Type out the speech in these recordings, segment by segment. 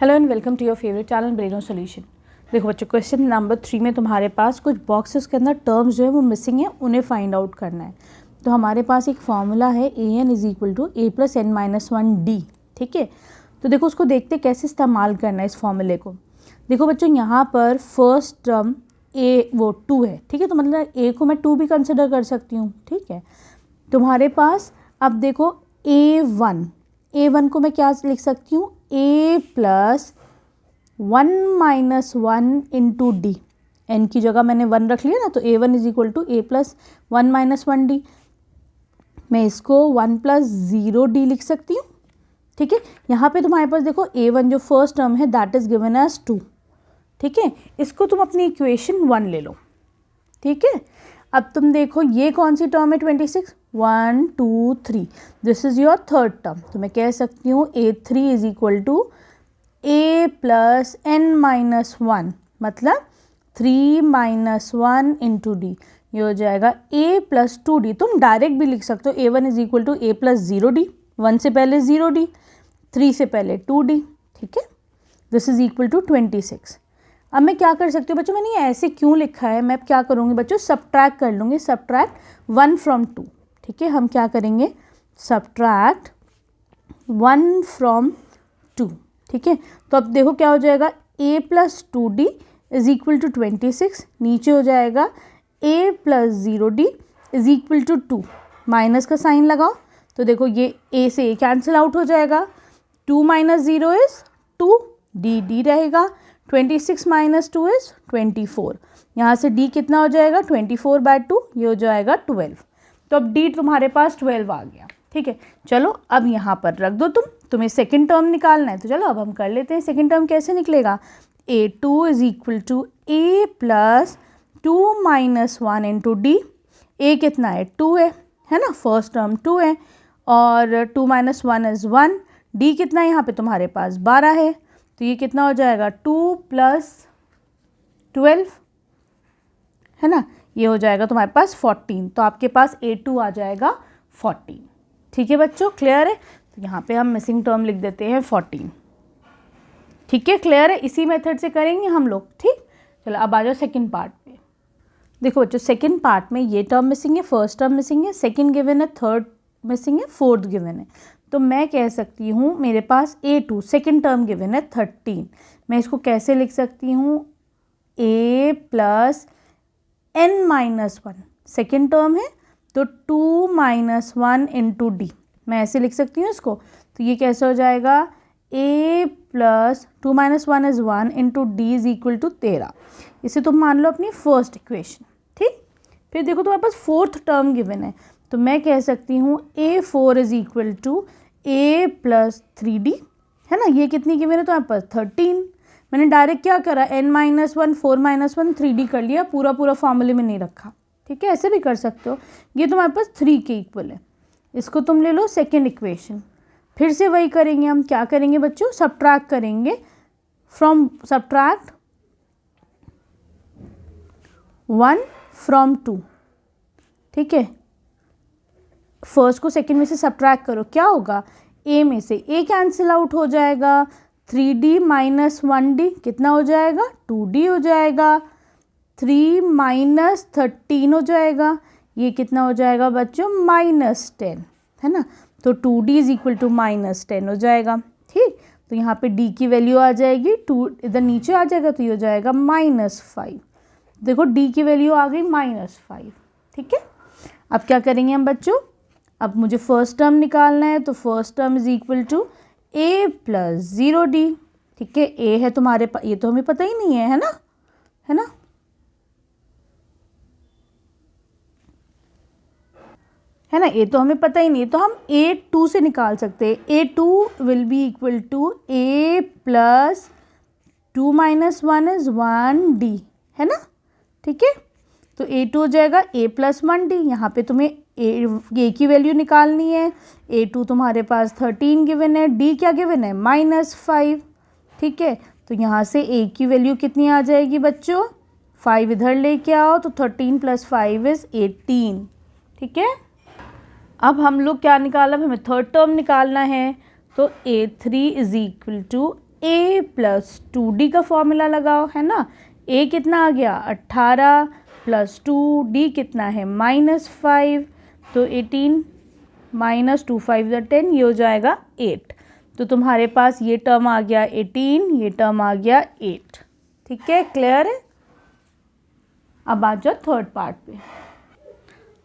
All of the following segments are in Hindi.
Hello and welcome to your favourite channel ब्रेनो सॉल्यूशन। देखो बच्चों, क्वेश्चन नंबर 3 में तुम्हारे पास कुछ बॉक्सेस के अंदर टर्म्स जो है वो मिसिंग है, उन्हें फाइंड आउट करना है। तो हमारे पास एक फॉर्मूला है an is equal to a plus n minus 1d। ठीक है, तो देखो उसको देखते कैसे इस्तेमाल करना है इस फॉर्मूले को। देखो बच्चों, यहाँ पर फर्स्ट टर्म a वो 2 है। ठीक है, तो मतलब a को मैं 2 भी कंसिडर कर सकती हूँ। ठीक है, तुम्हारे पास अब देखो a1 को मैं क्या लिख सकती हूँ, a plus 1 minus 1 into D. N की जगह मैंने 1 रख लिया ना, तो a1 is equal to a plus 1 minus 1d। मैं इसको 1 प्लस 0d लिख सकती हूँ। ठीक है, यहाँ पे तुम्हारे पास देखो a1 जो फर्स्ट टर्म है दैट इज गिवन एज 2। ठीक है, इसको तुम अपनी इक्वेशन 1 ले लो। ठीक है, अब तुम देखो ये कौन सी टर्म है 26, 1 2 3, this is your third term. तो मैं कह सकती हूँ a3 is equal to a plus n minus 1, मतलब 3 माइनस 1 इंटू डी। ये हो जाएगा a प्लस 2d। तुम डायरेक्ट भी लिख सकते हो a1 is equal to a plus 0d, 1 से पहले 0d, 3 से पहले 2d। ठीक है, दिस इज इक्वल टू 26। अब मैं क्या कर सकती हूँ बच्चों, मैंने ये ऐसे क्यों लिखा है, मैं क्या करूँगी बच्चों, सब्ट्रैक्ट कर लूँगी, सब्ट्रैक्ट 1 फ्रॉम 2। ठीक है, हम क्या करेंगे, सब्ट्रैक्ट 1 फ्रॉम 2। ठीक है, तो अब देखो क्या हो जाएगा, a plus 2d is equal to 26, नीचे हो जाएगा a plus 0d is equal to 2, minus का साइन लगाओ तो देखो ये a से a कैंसिल आउट हो जाएगा, 2 माइनस 0 इज 2, d रहेगा, 26 माइनस 2 इज 24। यहाँ से d कितना हो जाएगा, 24/2, ये हो जाएगा 12। तो अब d तुम्हारे पास 12 आ गया। ठीक है, चलो अब यहाँ पर रख दो, तुम्हें सेकेंड टर्म निकालना है। तो चलो अब हम कर लेते हैं। सेकेंड टर्म कैसे निकलेगा, a2 is equal to a plus 2 minus 1 into D. a कितना है, 2 है ना, फर्स्ट टर्म 2 है, और 2 माइनस 1 इज 1, d कितना है यहाँ पे तुम्हारे पास 12 है, तो ये कितना हो जाएगा 2 प्लस 12, है ना, ये हो जाएगा तुम्हारे पास 14। तो आपके पास a2 आ जाएगा 14। ठीक है बच्चों, क्लियर है। तो यहाँ पे हम मिसिंग टर्म लिख देते हैं 14। ठीक है, क्लियर है, इसी मेथड से करेंगे हम लोग। ठीक, चलो अब आ जाओ सेकेंड पार्ट पे। देखो बच्चों, सेकेंड पार्ट में ये टर्म मिसिंग है, फर्स्ट टर्म मिसिंग है, सेकेंड गिवन है, थर्ड मिसिंग है, फोर्थ गिवन है। तो मैं कह सकती हूँ मेरे पास a2 सेकेंड टर्म गिवन है 13। मैं इसको कैसे लिख सकती हूँ, a plus n minus 1 second term है, तो 2 माइनस 1 इंटू डी, मैं ऐसे लिख सकती हूँ इसको। तो ये कैसे हो जाएगा, a plus 2 minus 1 is 1 into D is equal to 13। इसे तुम मान लो अपनी फर्स्ट इक्वेशन। ठीक, फिर देखो तुम्हारे पास फोर्थ टर्म गिवन है, तो मैं कह सकती हूँ a4 is equal to a plus 3d, है ना। ये कितनी गिवन है तुम्हारे पास 13। मैंने डायरेक्ट क्या करा, n माइनस 1 4 माइनस 1 3d कर लिया, पूरा फॉर्मूले में नहीं रखा। ठीक है, ऐसे भी कर सकते हो। ये तुम्हारे पास 3 के इक्वल है, इसको तुम ले लो सेकेंड इक्वेशन। फिर से वही करेंगे हम, क्या करेंगे बच्चों, सब्ट्रैक्ट करेंगे सब्ट्रैक्ट 1 फ्रॉम 2। ठीक है, फर्स्ट को सेकेंड में से सब्ट्रैक्ट करो, क्या होगा, a में से a कैंसिल आउट हो जाएगा, 3d माइनस 1d कितना हो जाएगा, 2d हो जाएगा, 3 माइनस 13 हो जाएगा, ये कितना हो जाएगा बच्चों -10, है ना। तो 2d इज इक्वल टू -10 हो जाएगा। ठीक, तो यहाँ पे d की वैल्यू आ जाएगी, 2 इधर नीचे आ जाएगा, तो ये हो जाएगा -5। देखो d की वैल्यू आ गई -5। ठीक है, अब क्या करेंगे हम बच्चों, अब मुझे फर्स्ट टर्म निकालना है, तो first term is equal to a plus 0d। ठीक है, a है तुम्हारे पास, ये तो हमें पता ही नहीं है, है ना, है ना, है ना, ये तो हमें पता ही नहीं है, तो हम a2 से निकाल सकते हैं। a2 will be equal to a plus 2 minus 1 is 1d, है ना। ठीक है, तो a2 हो जाएगा a प्लस 1d। यहाँ पे तुम्हें a की वैल्यू निकालनी है, a2 तुम्हारे पास 13 गिवन है, d क्या गिवन है -5। ठीक है, तो यहाँ से a की वैल्यू कितनी आ जाएगी बच्चों, 5 इधर लेके आओ, तो 13 प्लस 5 इज 18। ठीक है, अब हम लोग क्या निकाला, हमें थर्ड टर्म निकालना है, तो a3 is equal to a plus 2d का फॉर्मूला लगाओ, है ना। a कितना आ गया 18 प्लस 2d कितना है -5, तो 18 माइनस 2 5 10, ये हो जाएगा 8। तो तुम्हारे पास ये टर्म आ गया 18, ये टर्म आ गया 8। ठीक है, क्लियर है। अब आ जाओ थर्ड पार्ट पे।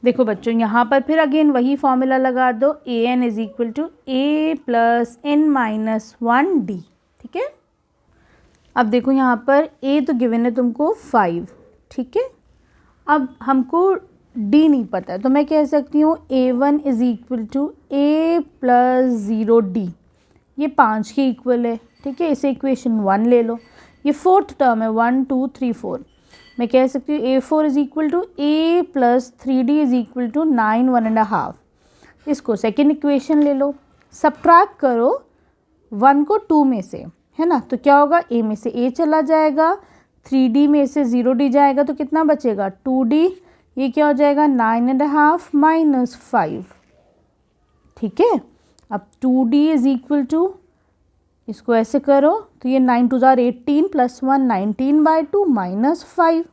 देखो बच्चों, यहाँ पर फिर अगेन वही फॉर्मूला लगा दो, a n is equal to a plus n minus 1d। ठीक है, अब देखो यहाँ पर ए तो गिवन है तुमको 5, ठीक है। अब हमको डी नहीं पता है, तो मैं कह सकती हूँ a1 is equal to a plus 0d। ये 5 के इक्वल है, ठीक है। इसे इक्वेशन 1 ले लो। ये फोर्थ टर्म है 1 2 3 4। मैं कह सकती हूँ a4 is equal to a plus 3d is equal to 9 1.5। इसको सेकेंड इक्वेशन ले लो, सब्ट्रैक्ट करो 1 को 2 में से, है ना। तो क्या होगा, a में से a चला जाएगा, 3d में से 0d जाएगा, तो कितना बचेगा 2d। ये क्या हो जाएगा 9.5 माइनस 5। ठीक है, अब 2d इज इक्वल टू, इसको ऐसे करो तो ये 9 2 18 प्लस 1 19/2 माइनस 5।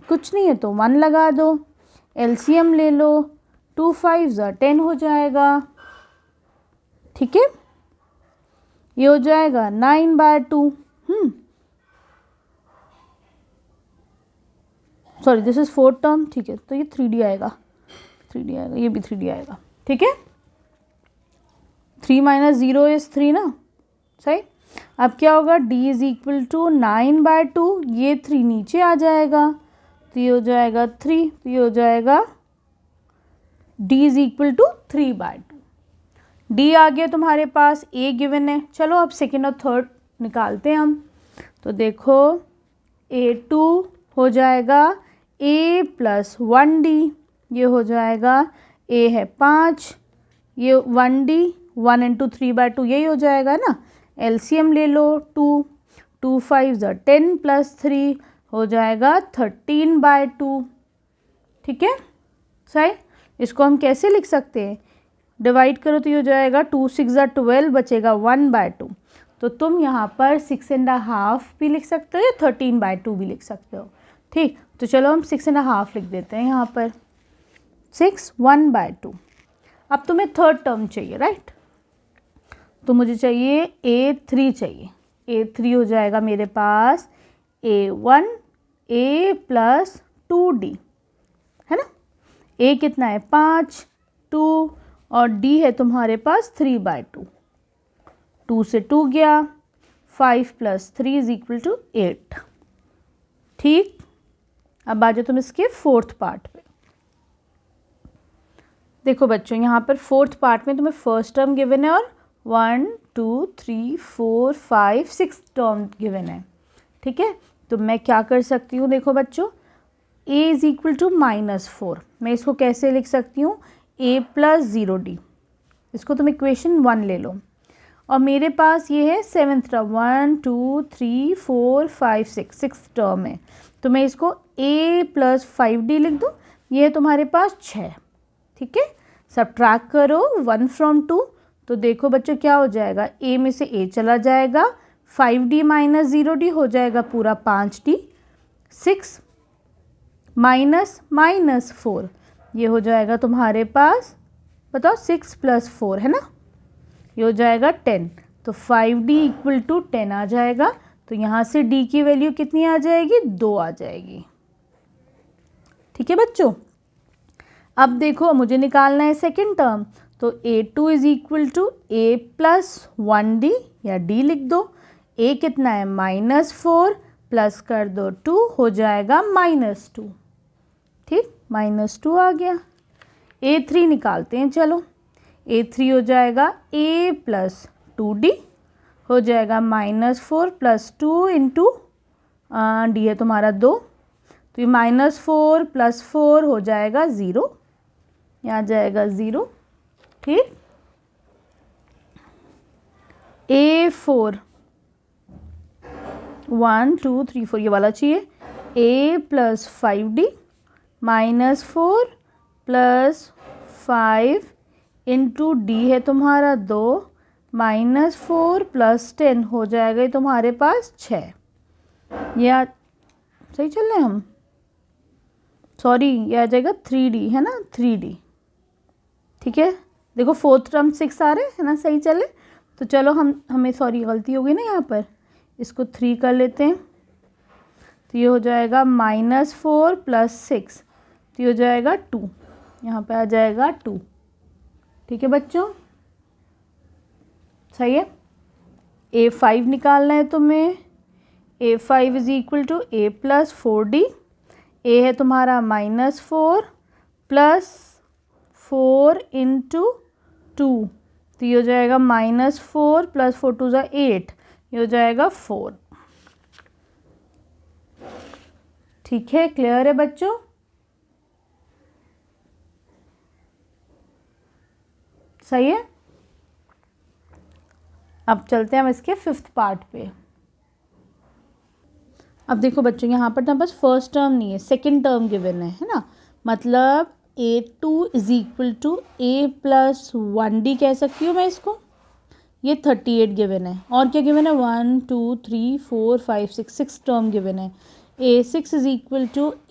कुछ नहीं है तो 1 लगा दो, एलसीएम ले लो, 2 5 10 हो जाएगा। ठीक है, ये हो जाएगा 9/2। Sorry, this is fourth term. ठीक है, तो ये 3d आएगा, 3d आएगा, ये भी 3d आएगा। ठीक है, 3 माइनस 0 इज 3 ना, सही। अब क्या होगा, d इज इक्वल टू 9/2, ये 3 नीचे आ जाएगा, तो ये हो जाएगा 3, तो ये हो जाएगा d is equal to 3/2। d आ गया तुम्हारे पास, a गिवन है। चलो अब सेकेंड और थर्ड निकालते हैं हम। तो देखो a2 हो जाएगा a प्लस 1d, ये हो जाएगा a है 5, ये 1d 1 इंटू 3/2 यही हो जाएगा ना। एलसीएम ले लो, 2 2 5 10 प्लस 3 हो जाएगा 13/2। ठीक है, सही। इसको हम कैसे लिख सकते हैं, डिवाइड करो तो ये हो जाएगा 2 6 12, बचेगा 1/2। तो तुम यहाँ पर 6.5 भी लिख सकते हो या 13/2 भी लिख सकते हो। ठीक, तो चलो हम 6.5 लिख देते हैं यहाँ पर, 6 1/2। अब तुम्हें थर्ड टर्म चाहिए, राइट। तो मुझे चाहिए a3 चाहिए। a3 हो जाएगा मेरे पास a1 a प्लस 2d, है ना। a कितना है 5, 2 और d है तुम्हारे पास 3/2। 2 से 2 गया, 5 प्लस 3 इज इक्वल टू 8। ठीक, अब आ जाओ तुम इसके फोर्थ पार्ट पे। देखो बच्चों, यहाँ पर फोर्थ पार्ट में तुम्हें फर्स्ट टर्म गिवन है और 1 2 3 4 5 6 टर्म गिवन है। ठीक है, तो मैं क्या कर सकती हूँ, देखो बच्चों, a इज इक्वल टू -4। मैं इसको कैसे लिख सकती हूँ, a प्लस 0d। इसको तुम इक्वेशन 1 ले लो। और मेरे पास ये है सेवन्थ टर्म, 1 2 3 4 5 6 टर्म है। तो मैं इसको a प्लस 5d लिख दूँ, ये है तुम्हारे पास 6। ठीक है, सब्ट्रैक्ट करो 1 फ्रॉम 2, तो देखो बच्चों क्या हो जाएगा, a में से a चला जाएगा, 5d माइनस 0d हो जाएगा पूरा 5d, 6 माइनस -4, ये हो जाएगा तुम्हारे पास, बताओ 6 प्लस 4 है ना, ये हो जाएगा 10। तो 5d इक्वल टू 10 आ जाएगा। तो यहाँ से d की वैल्यू कितनी आ जाएगी, 2 आ जाएगी। ठीक है बच्चों, अब देखो मुझे निकालना है सेकेंड टर्म। तो a2 is equal to a plus 1d, या d लिख दो। a कितना है -4, प्लस कर दो 2, हो जाएगा -2। ठीक, -2 आ गया। a3 निकालते हैं, चलो। a3 हो जाएगा a प्लस 2d, हो जाएगा -4 प्लस 2 इंटू d है तुम्हारा 2, तो ये -4 प्लस 4 हो जाएगा 0, यहाँ जाएगा 0। ठीक, a4 1 2 3 4 ये वाला चाहिए, a plus 5d -4 plus 5 into d है तुम्हारा 2 -4 + 10 हो जाएगा ये तुम्हारे पास 6। ये सही चल रहे हैं हम, सॉरी ये आ जाएगा 3D है ना, 3D। ठीक है, देखो फोर्थ टर्म 6 आ रहे है ना, सही चले। तो चलो हमें सॉरी गलती हो गई ना, यहाँ पर इसको 3 कर लेते हैं। तो ये हो जाएगा -4 + 6, तो ये हो जाएगा 2, यहाँ पे आ जाएगा 2। ठीक है बच्चों, सही है। A5 निकालना है तुम्हें। A5 = A + 4D। A है तुम्हारा -4 + 4 × 2, तो ये हो जाएगा -4 + 4 2 = 8, ये हो जाएगा 4। ठीक है, क्लियर है बच्चों। सही है। अब चलते हैं हम इसके 5th पार्ट पे। अब देखो बच्चों, यहाँ पर ना बस फर्स्ट टर्म नहीं है, सेकंड टर्म गिवन है ना। मतलब A2 = A + 1D कह सकती हूँ मैं इसको। ये 38 गिवन है, और क्या गिवन है 1 2 3 4 5 6 टर्म गिवन है। A6 =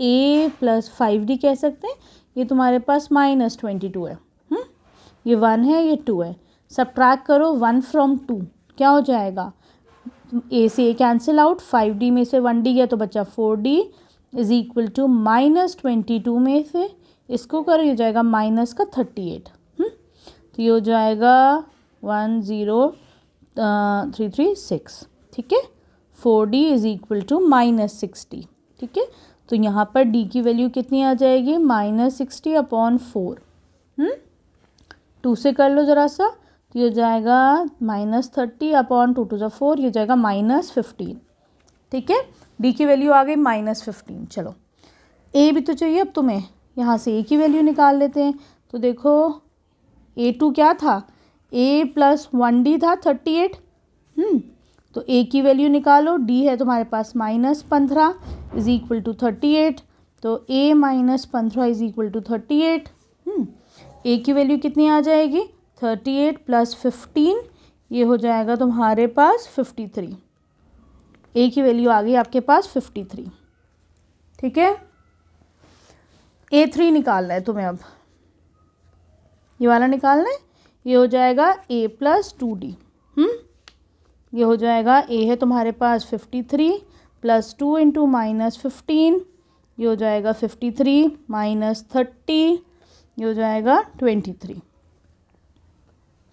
A + 5D कह सकते हैं। ये तुम्हारे पास -22 है। ये 1 है, ये 2 है। सब्ट्रैक्ट करो 1 from 2, क्या हो जाएगा, A से A कैंसिल आउट, 5D में से 1D गया तो बचा 4D = -22 में से इसको करो, ये जाएगा -38। तो ये हो जाएगा 10336। ठीक है, 4D = -60। ठीक है, तो यहाँ पर D की वैल्यू कितनी आ जाएगी, -60/4। 2 से कर लो ज़रा सा, तो ये हो जाएगा -30/2 2 = 4, ये हो जाएगा -15। ठीक है, डी की वैल्यू आ गई -15। चलो ए भी तो चाहिए अब तुम्हें, यहाँ से ए की वैल्यू निकाल लेते हैं। तो देखो A2 क्या था, A + 1D था 38। तो ए की वैल्यू निकालो, डी है तुम्हारे पास -15 = 38, तो A - 15 = 38। ए की वैल्यू कितनी आ जाएगी, 38 + 15, ये हो जाएगा तुम्हारे पास 53। ए की वैल्यू आ गई आपके पास 53। ठीक है, A3 निकालना है तुम्हें। अब ये वाला निकालना है, ये हो जाएगा A + 2D। ये हो जाएगा, A है तुम्हारे पास 53 + 2 × -15, ये हो जाएगा 53 - 30, ये हो जाएगा 23।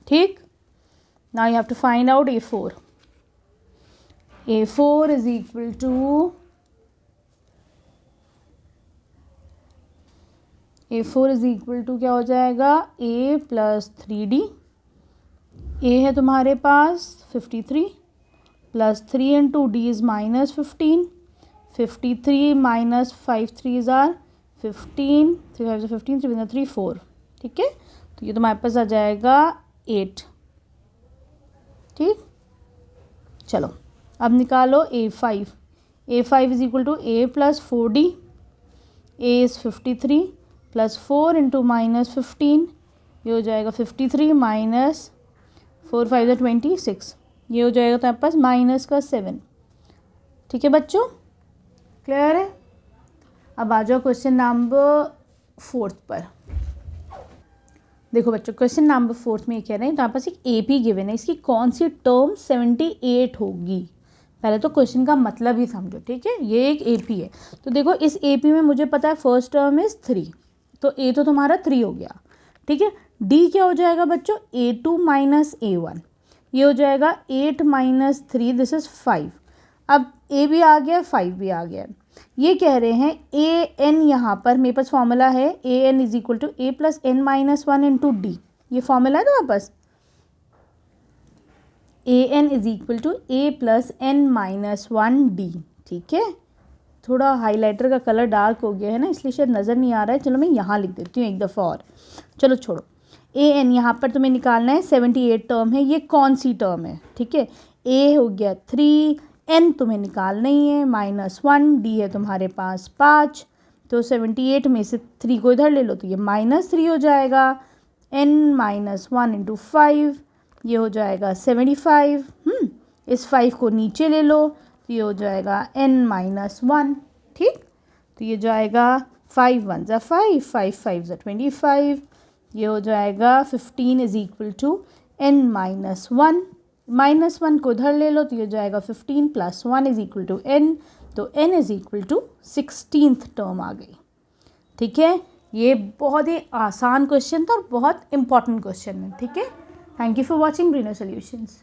ठीक, now you have to find out A4। A4 = क्या हो जाएगा, A + 3D। A है तुम्हारे पास 53 + 3 × D is -15, 53 - 5 3s are 15, 3 5 15, 3 3 4। ठीक है, तो ये तुम्हारे पास आ जाएगा 8। ठीक, चलो अब निकालो A5। A5 = A + 4D। A is 53 + 4 × -15, ये हो जाएगा 53 - 4 5 26, ये हो जाएगा तुम्हारे पास -7। ठीक है बच्चों, क्लियर है। अब आ जाओ क्वेश्चन नंबर 4 पर। देखो बच्चों, क्वेश्चन नंबर 4 में ये कह रहे हैं तुम्हारे पास एक AP गिवन है, इसकी कौन सी टर्म 78 होगी। पहले तो क्वेश्चन का मतलब ही समझो। ठीक है, ये एक AP है। तो देखो इस AP में मुझे पता है फर्स्ट टर्म इज 3, तो A तो तुम्हारा 3 हो गया। ठीक है, D क्या हो जाएगा बच्चों, A2 - A1, ये हो जाएगा 8 - 3, दिस इज 5। अब A भी आ गया, 5 भी आ गया। ये कह रहे हैं AN, यहाँ पर मेरे पास फॉर्मूला है AN = A + n - 1 × D। ये फॉर्मूला है तुम्हारे पास, AN = A + n - 1D। ठीक है, थोड़ा हाइलाइटर का कलर डार्क हो गया है ना, इसलिए शायद नज़र नहीं आ रहा है। चलो मैं यहाँ लिख देती हूँ एक दफ़ा और। चलो छोड़ो, AN यहाँ पर तुम्हें निकालना है, 78 टर्म है, ये कौन सी टर्म है। ठीक है, A हो गया 3, N तुम्हें निकालना ही है -1, D है तुम्हारे पास 5, तो 78 में से 3 को इधर ले लो, तो ये -3 हो जाएगा। N - 1 × 5, ये हो जाएगा 75। इस 5 को नीचे ले लो तो ये हो जाएगा n-1, ठीक। तो ये जाएगा 5 1 ज़ा 5, 5 5 ज़ा 25, ये हो जाएगा 15 इज इक्वल टू n-1, -1 को उधर ले लो तो ये जाएगा 15 + 1 इज इक्वल टू n, तो n is equal to 16th term आ गई, ठीक है। ये बहुत ही आसान क्वेश्चन था और बहुत इंपॉर्टेंट क्वेश्चन है, ठीक है। थैंक यू फॉर वॉचिंग ब्रिनो सॉल्यूशंस।